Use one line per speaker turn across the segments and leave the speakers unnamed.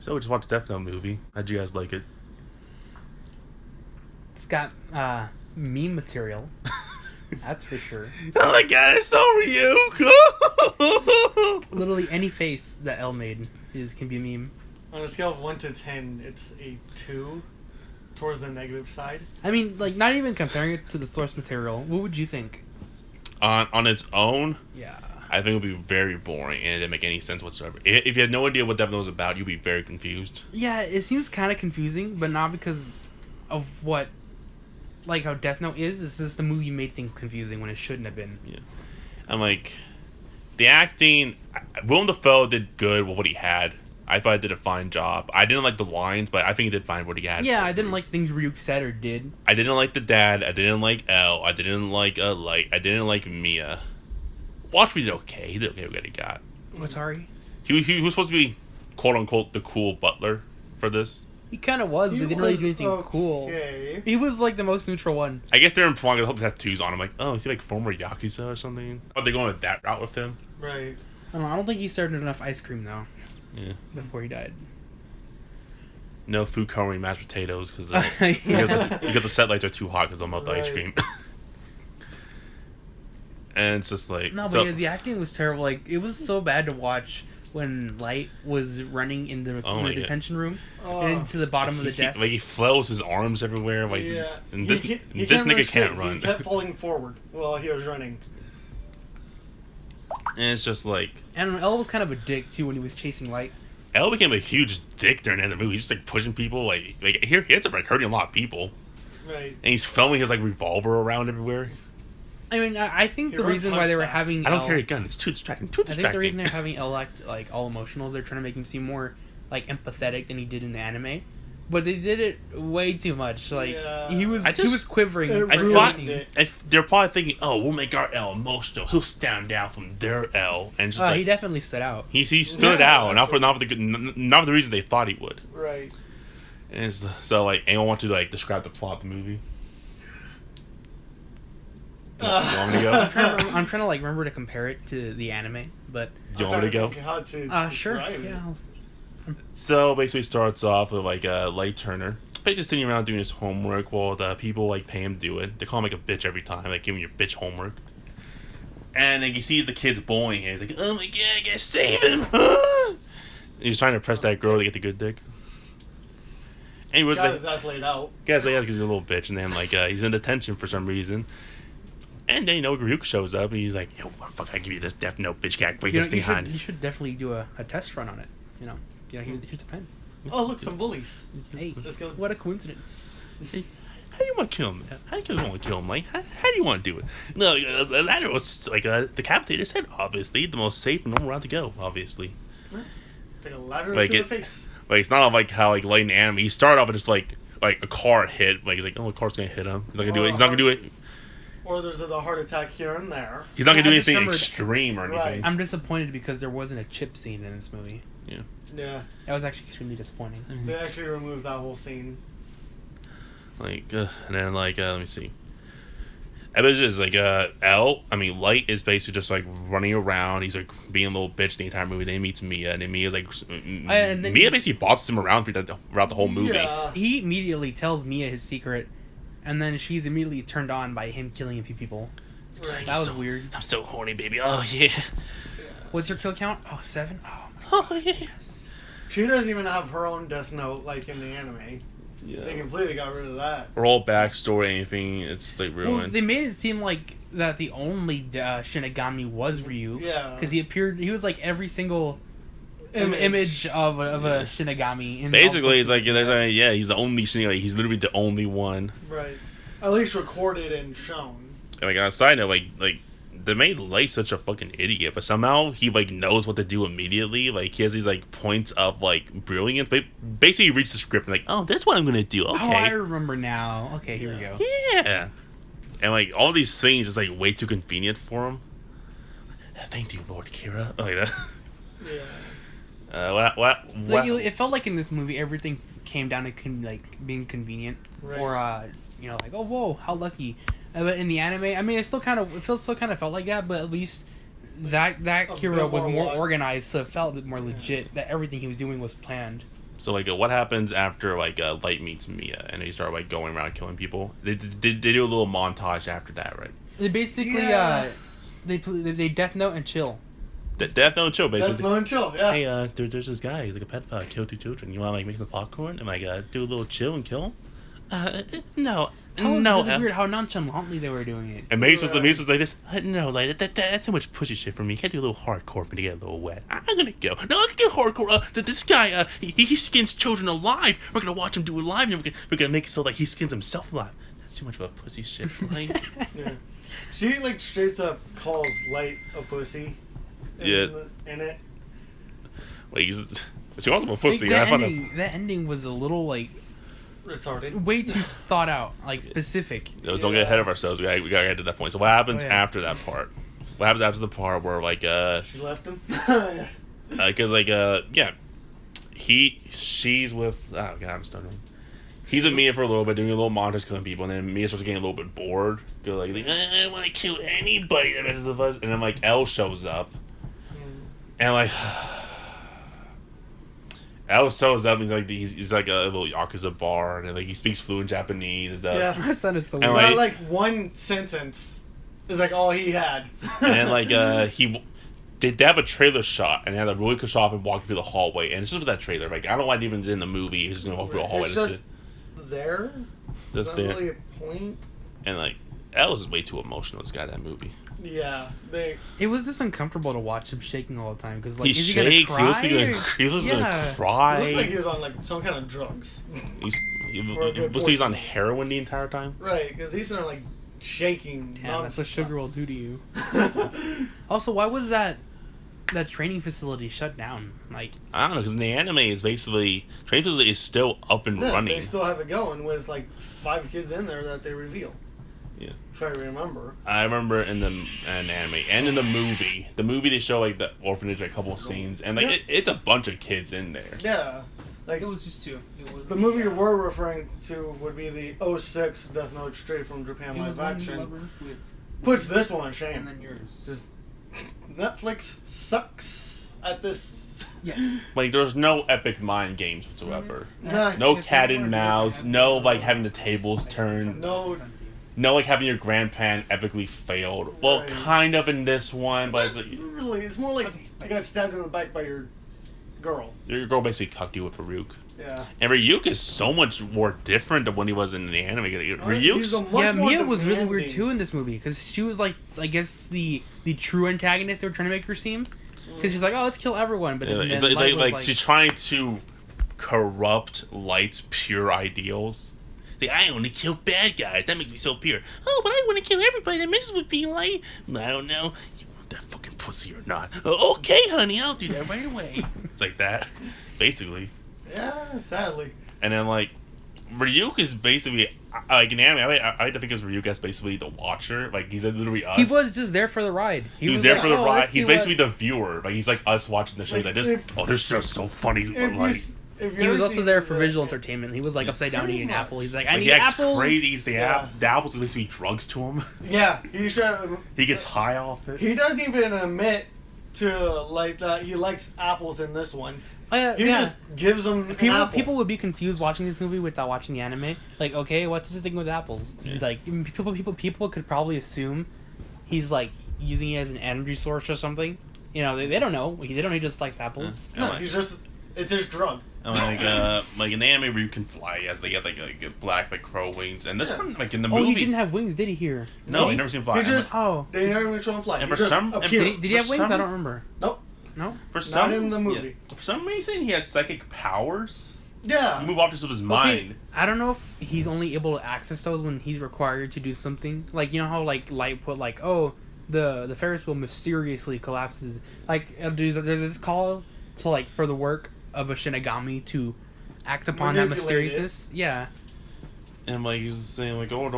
So we just watched Death Note movie. How'd you guys like it?
It's got meme material. That's for sure.
Oh my god, it's so Ryuk!
Literally any face that L made can be a meme.
On a scale of 1 to 10, it's a 2 towards the negative side.
I mean, like, not even comparing it to the source material. What would you think?
On its own,
Yeah.
I think it would be very boring and it didn't make any sense whatsoever. If you had no idea what Death Note was about, you'd be very confused.
Yeah, it seems kind of confusing, but not because of what, like, how Death Note is. It's just the movie made things confusing when it shouldn't have been.
Yeah. I'm like, the acting, Willem Dafoe did good with what he had. I thought he did a fine job. I didn't like the lines, but I think he did fine what he had.
Yeah, I didn't like things Ryuk said or did.
I didn't like the dad. I didn't like L. I didn't like Light. I didn't like Mia. Watch did okay. He did okay with what he got.
What's Ari?
He was supposed to be, quote unquote, the cool butler for this.
He kind of was, but didn't really do anything cool. He was like the most neutral one.
I guess they're implying the tattoos on him. Like, oh, is he like former Yakuza or something? Are they going with that route with him?
Right.
I don't think he served enough ice cream though.
Yeah.
Before he died.
No food coloring mashed potatoes because
Yeah.
because the set lights are too hot because they'll melt the ice
Right.
cream. And it's just like
No, but
so,
yeah, the acting was terrible. Like, it was so bad to watch when Light was running in the,
Oh
in
my
the
God.
detention room
Oh.
and into the bottom of the desk.
like he flails his arms everywhere. Like,
Yeah.
and this
He
this
can't
nigga
run straight.
can't run.
He kept falling forward while he was running.
And it's just like
And L was kind of a dick too when he was chasing Light.
L became a huge dick during the end of the movie. He's just like pushing people. Like here he ends up like hurting a lot of people.
Right.
And he's filming his like revolver around everywhere.
I mean, I think
He
the
runs
reason why they were
hunchback.
having
I don't
L,
carry a gun. It's too distracting. Too
I think
distracting.
the reason they're having L act like all emotional is they're trying to make him seem more like empathetic than he did in the anime. But they did it way too much. Like
Yeah.
he was
I just-
quivering.
It
I
for
ruined
thought
everything.
it.
if they're probably thinking, oh, we'll make our L emotional. He'll stand down from their L, and just
He
like
definitely stood out.
he stood
Yeah,
out, not for the good, not for the reason they thought he would.
Right.
And it's, so like, anyone want to like describe the plot of the movie? You want me to go?
I'm trying to like remember to compare it to the anime, but
Do you want me to go?
How to
sure,
describe it.
yeah.
So basically, it starts off with like Light Turner. But just sitting around doing his homework while the people like pay him to do it. They call him like a bitch every time, like give him your bitch homework. And then he sees the kids bullying him. He's like, "Oh my god, I gotta save him!" He's trying to impress that girl to get the good dick. Anyways,
Got his ass laid out.
guys, like, because he's a little bitch, and then like he's in detention for some reason. And then Ryuk shows up, and he's like, "Yo, fuck, I give you this Death Note, bitch, cat, break
You,
this thing behind."
you should definitely do a test run on it. Here's a pen.
Oh, look, some bullies.
Hey,
Let's go.
what a coincidence.
How do you want to kill him? How do you want to kill him? Like, how do you want to do it? No, the ladder was like decapitated his head. Obviously, the most safe and normal route to go. Obviously,
Take a ladder
Like
to
it-
the face.
like it's not like how like Light in anime. He started off with just like a car hit. Like he's like, oh, the car's gonna hit him. He's not gonna do it. He's not gonna do it.
Or there's a heart attack here and there.
He's not gonna do
I just
anything
remembered-
extreme or anything.
Right.
I'm disappointed because there wasn't a chip scene in this movie.
Yeah.
That was actually extremely disappointing.
They actually removed that whole scene.
Like, and then like, let me see. Evidence is like Light is basically just like running around. He's like being a little bitch the entire movie. Then he meets Mia, and then Mia's like,
and then-
Mia basically bosses him around throughout the whole movie.
Yeah.
He immediately tells Mia his secret, and then she's immediately turned on by him killing a few people.
Right.
That was
So-
weird.
I'm so horny, baby. Oh yeah.
What's your kill count? Oh, 7? Oh, my
Oh yeah.
She doesn't even have her own Death Note like in the anime. They
Yeah.
completely got rid of that.
Or all backstory, anything. It's like
Well,
ruined.
they made it seem like that the only Shinigami was Ryu.
Yeah.
Because he was like every single image of a Shinigami. In
Basically,
all
it's like he's the only Shinigami. He's literally the only one.
Right. At least recorded and shown.
And like on a side note, like they made Light such a fucking idiot, but somehow he like knows what to do immediately. Like he has these like points of like brilliance. But basically, he reads the script and like, oh, that's what I'm gonna do.
Oh, I
Okay,
remember now. Okay, here we go.
yeah. And like all these things is like way too convenient for him. Thank you, Lord Kira. Like that.
Yeah.
Like, it felt like in this movie everything came down to like being convenient,
Right.
or like, oh whoa, how lucky. But in the anime, I mean, it still kind of felt like that, but at least that
A
Kira
bit
was
more
more
lo-
organized, so it felt a bit more legit. That everything he was doing was planned.
So like, what happens after like Light meets Mia and they start like going around killing people? They do a little montage after that, right?
They basically
Yeah.
they Death Note and chill.
Death Note and Chill
That's
basically.
no and chill. Yeah.
Hey, there's this guy. He's like a pedophile. Killed 2 children. You want to like make some popcorn and like do a little chill and kill him? No,
That was
no.
really weird how nonchalantly they were doing it.
And Mace was like this. No, like that's too much pussy shit for me. You can't do a little hardcore for me to get a little wet. I'm gonna go. No, I can get hardcore. This guy, he skins children alive. We're gonna watch him do it live, and we're gonna make it so like he skins himself alive. That's too much of a pussy shit. Like,
Yeah. She like straight up calls Light a pussy.
Yeah.
In it.
like she calls him a pussy.
Like,
I found that.
that ending was a little like
Retarded.
way too thought out, like specific.
Let's don't get ahead of ourselves. We gotta get to that point. So what happens after that part? What happens after the part where like
She left him.
because like she's with oh god I'm stuttering. He's with Mia for a little bit, doing a little montage killing people, and then Mia starts getting a little bit bored. Go like I don't want to kill anybody that messes with us, and then like Elle shows up, and like Elle shows up, and like he's like a little yakuza bar, and like he speaks fluent Japanese and stuff.
Yeah.
That sounded so
And,
weird.
But like one sentence is like all he had.
And then like they have a trailer shot, and they had a really good shot of him walking through the hallway, and it's just that trailer. Like I don't know why it even's in the movie. He's just gonna walk through the hallway.
It's
That's
just
it.
there.
Just
Not
there.
really a point.
And like Elle is way too emotional. This guy, that movie.
Yeah, they.
It was just uncomfortable to watch him shaking all the time because like
He
is he
shakes.
gonna cry?
He looks like gonna cry.
It looks like he was on like some kind of drugs.
He
For a good
looks like he's
point.
on heroin the entire time.
Right, because he's sort of like shaking.
Damn, that's what
nonstop.
sugar will do to you. Also, why was that training facility shut down? Like,
I don't know, because in the anime, it's basically training facility is still up and
Yeah,
running.
they still have it going with like 5 kids in there that they reveal.
Yeah.
If I remember.
I remember in the anime and in the movie they show like the orphanage, like, a couple of scenes, and like
Yeah.
it's a bunch of kids in there.
Yeah. Like
it was just two. It was
the movie we're referring to would be the '06 Death Note straight from Japan live action. Puts this one in shame.
then yours.
Just Netflix sucks at this.
Yes.
Like there's no epic mind games whatsoever.
Nah,
No cat and mouse. No like having the tables turned.
no.
No like having your grandparent epically failed. Well,
Right.
kind of in this one, but it's like
Really, it's more like I got stabbed in the back by your girl.
your girl basically cucked you with Farouk.
Yeah.
And Ryuk is so much more different than when he was in the anime.
He's
Ryuk's
a much
Yeah,
more
Mia was really weird
demanding-
too in this movie because she was like, I guess the true antagonist they were trying to make her seem. Because she's like, oh, let's kill everyone, but then
it's
Light was
like she's trying to corrupt Light's pure ideals. Like, I only kill bad guys. That makes me so pure. Oh, but I want to kill everybody that messes with me. Light. I don't know. You want that fucking pussy or not? Okay, honey, I'll do that right away. It's like that, basically.
Yeah, sadly.
And then like Ryuk is basically like in anime. I like to think of Ryuk as basically the watcher. Like he's literally us.
he was just there for the ride.
He was there
like,
for the
"Oh,
ride.
let's
He's
see what-"
basically the viewer. Like he's like us watching the show. He's
Like,
like this.
if-
Oh, this is just so funny.
If you,
Like,
if you
He was
ever
also
see
there for
the-
visual entertainment. He was like
Yeah.
upside down
Pretty
eating an
much.
apple. He's like, I
like,
need
he acts
apples.
crazy. He's
Yeah.
the apples are basically drugs to him.
Yeah, he's trying.
He gets high off it.
He doesn't even admit to like that he likes apples in this one.
Oh, yeah,
He
yeah.
just gives them an apple.
People would be confused watching this movie without watching the anime. Like, okay, what's this thing with apples?
Yeah.
Like, people could probably assume he's like using it as an energy source or something. You know, they don't know. They don't. He just likes apples.
No, he's just. It's his drug.
And like in the anime where you can fly, as they get like black like crow wings, and this
Yeah.
one like in the
Oh,
movie.
he didn't have wings, did he? Here?
no,
Did
I
he?
never seen him fly.
He just-
Oh,
They never even show him fly.
And
He
for
just
some- and
appear.
did he have
For
wings?
some-
I don't remember.
Nope.
No.
For some
in the movie.
yeah, for some reason, he has psychic powers.
Yeah.
You move objects with his
Okay,
mind.
I don't know if he's only able to access those when he's required to do something. Like, you know how like Light put like, oh, the Ferris wheel mysteriously collapses. Like there's this call to like for the work of a Shinigami to act upon that
Manipulate
mysteriousness. Yeah.
And like he was saying, like, oh,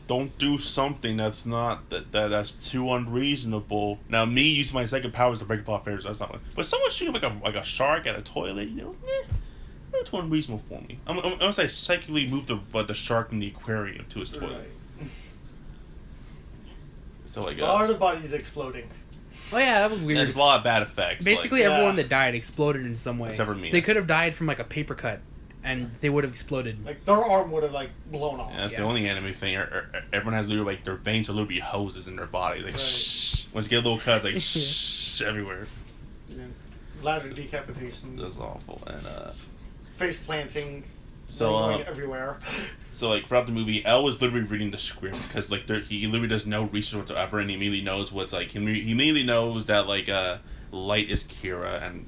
don't do something that's not that's too unreasonable. Now, me using my second powers to break apart fairs, that's not. But someone shooting like a shark at a toilet, you know, not too unreasonable for me. I'm gonna say psychically move the shark from the aquarium to his toilet.
Right.
So like,
Our the body's exploding.
Oh yeah, that was weird.
There's a lot of bad effects.
Basically,
like,
everyone that died exploded in some way.
Except for Mia.
They could have died from like a paper cut, and they would have exploded.
Like their arm would have like blown off.
yeah, that's the only anime thing. Everyone has literally like their veins are literally hoses in their body. Like shh. Once you get a little cut, like shh everywhere.
Yeah. Logic decapitation.
That's awful. And
face planting.
so
going everywhere.
So like throughout the movie, Elle was literally reading the script because like he literally does no research whatsoever, and he immediately knows what's like he immediately knows that like light is Kira, and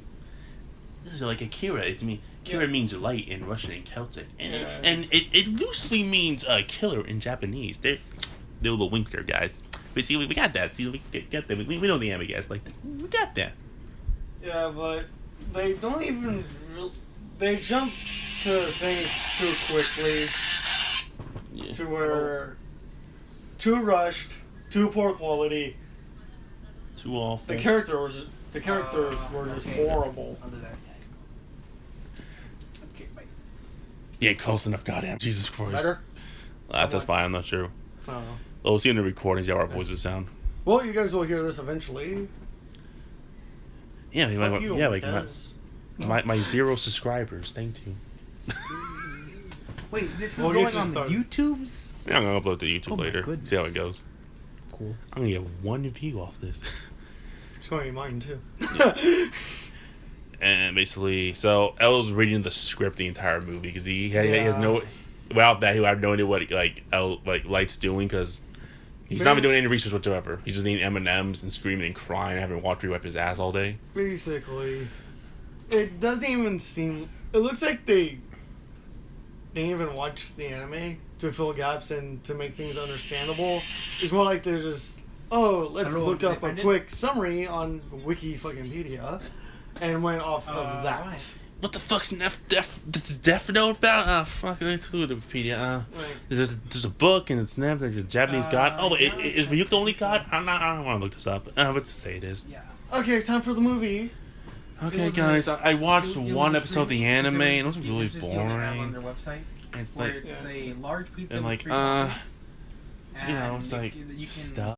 this is like a Kira. It mean Kira means light in Russian and Celtic, and it loosely means killer in Japanese. They do a little wink there, guys. But see, we got that. See, we got that. We know the anime guys like that. We got that.
Yeah, but they don't even. They jump to things too quickly.
Yeah.
To where. Too rushed, too poor quality.
Too awful.
The characters were just horrible.
Under that. Okay, bye.
Yeah, close enough. Goddamn, Jesus Christ.
Better?
That's fine. I'm not sure.
I don't know.
Well, we'll see in the recordings how our voices sound.
Well, you guys will hear this eventually.
Yeah,
Fuck you,
like
Kaz.
my 0 subscribers. Thank you.
Wait, this is
We'll
going
get you
on
started.
YouTube's?
Yeah, I'm gonna upload to YouTube
Oh my
later.
goodness.
See how it goes.
Cool.
I'm gonna get 1 view off this.
It's going to be mine too.
And basically, so Elle's reading the script the entire movie because he has no. Without that, he would have no idea what Light's doing because he's not even doing any research whatsoever. He's just eating M&Ms and screaming and crying, and having Walter wipe his ass all day.
Basically, it doesn't even seem. It looks like they didn't even watch the anime to fill gaps and to make things understandable. It's more like they're just, let's look up a quick summary on Wikipedia, and went off of that.
Why?
What the fuck's Death Note about? Fuck, let's do Wikipedia. There's a book and it's named the Japanese god. Oh, is Ryuk the only god? I don't want to look this up. Let's say it is.
Yeah.
Okay, time for the movie.
Okay, guys, I watched one episode of the anime and it was really
Just doing it on
boring.
their website,
It's
where
like,
it's a large pizza
and
with
like,
3 toppings,
you know,
and
it's like
you can
stuff.